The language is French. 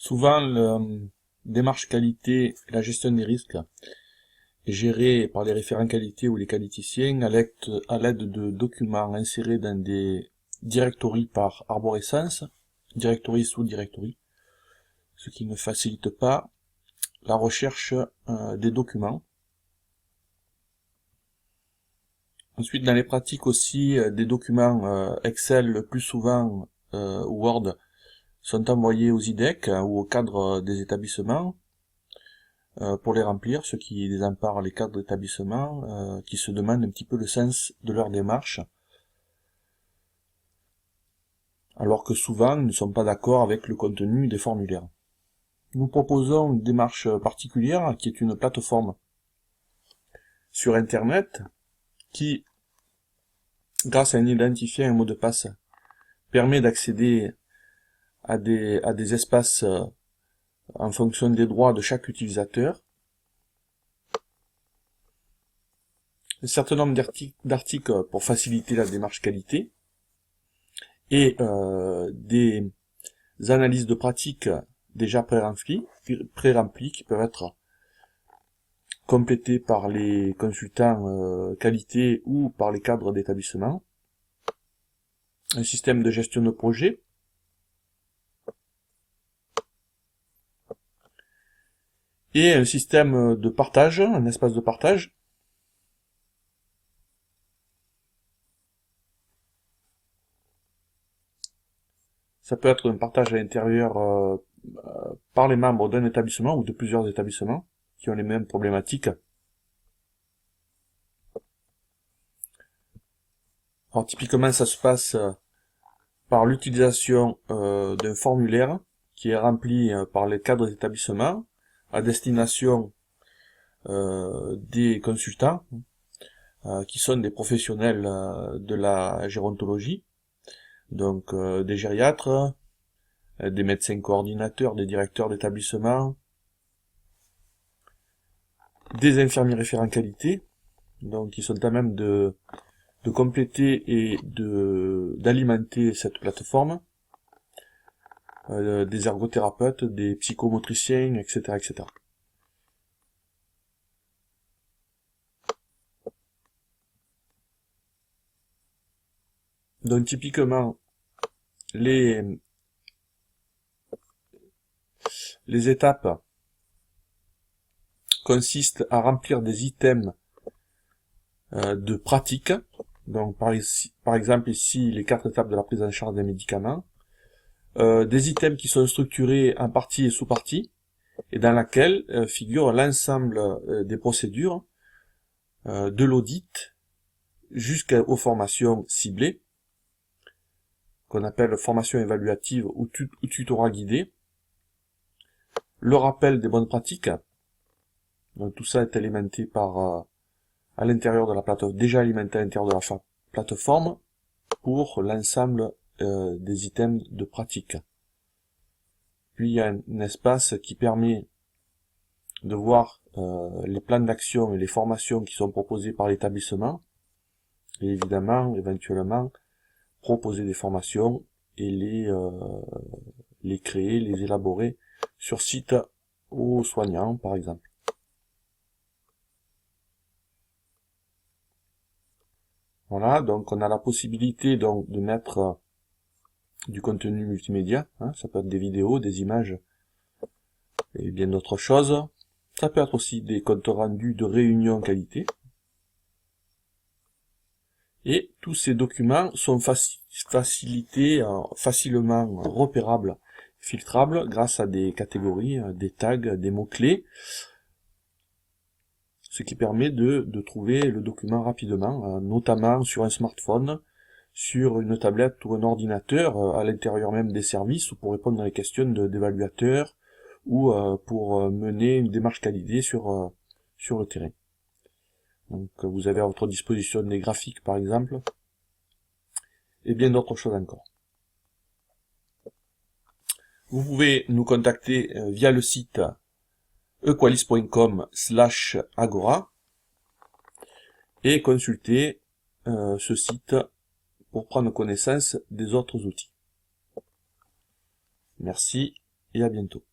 Souvent, la démarche qualité et la gestion des risques est gérée par les référents qualité ou les qualiticiens à l'aide de documents insérés dans des directories par arborescence, directory sous directory, ce qui ne facilite pas la recherche des documents. Ensuite, dans les pratiques aussi, des documents Excel le plus souvent ou Word sont envoyés aux IDEC ou aux cadres des établissements pour les remplir, ce qui désempare les cadres d'établissement qui se demandent un petit peu le sens de leur démarche, alors que souvent ils ne sont pas d'accord avec le contenu des formulaires. Nous proposons une démarche particulière qui est une plateforme sur Internet qui, grâce à un identifiant et un mot de passe, permet d'accéder à des espaces en fonction des droits de chaque utilisateur. Un certain nombre d'articles pour faciliter la démarche qualité et des analyses de pratique déjà pré-remplies qui peuvent être complétées par les consultants qualité ou par les cadres d'établissement. Un système de gestion de projet. Et un système de partage, un espace de partage. Ça peut être un partage à l'intérieur par les membres d'un établissement ou de plusieurs établissements qui ont les mêmes problématiques. Alors typiquement ça se passe par l'utilisation d'un formulaire qui est rempli par les cadres d'établissement à destination des consultants qui sont des professionnels de la gérontologie, donc des gériatres, des médecins coordinateurs, des directeurs d'établissement, des infirmiers référents qualité, donc qui sont à même de compléter et d'alimenter cette plateforme, des ergothérapeutes, des psychomotriciens, etc., etc. Donc typiquement, les étapes consistent à remplir des items de pratique. Donc par exemple ici les 4 étapes de la prise en charge des médicaments. Des items qui sont structurés en parties et sous-parties, et dans laquelle figure l'ensemble des procédures de l'audit jusqu'aux formations ciblées, qu'on appelle formation évaluative ou tutorat guidé, le rappel des bonnes pratiques. Donc tout ça est alimenté par à l'intérieur de la plateforme, déjà alimenté à l'intérieur de la plateforme pour l'ensemble des items de pratique. Puis il y a un espace qui permet de voir les plans d'action et les formations qui sont proposées par l'établissement, et évidemment, éventuellement, proposer des formations et les créer, les élaborer sur site aux soignants, par exemple. Voilà, donc on a la possibilité donc de mettre du contenu multimédia, hein, ça peut être des vidéos, des images et bien d'autres choses. Ça peut être aussi des comptes rendus de réunions qualité. Et tous ces documents sont facilités, facilement repérables, filtrables grâce à des catégories, des tags, des mots-clés, ce qui permet de trouver le document rapidement, notamment sur un smartphone, sur une tablette ou un ordinateur, à l'intérieur même des services, ou pour répondre à des questions d'évaluateurs, ou pour mener une démarche qualité sur le terrain. Donc vous avez à votre disposition des graphiques par exemple, et bien d'autres choses encore. Vous pouvez nous contacter via le site equalis.com/agora et consulter ce site pour prendre connaissance des autres outils. Merci et à bientôt.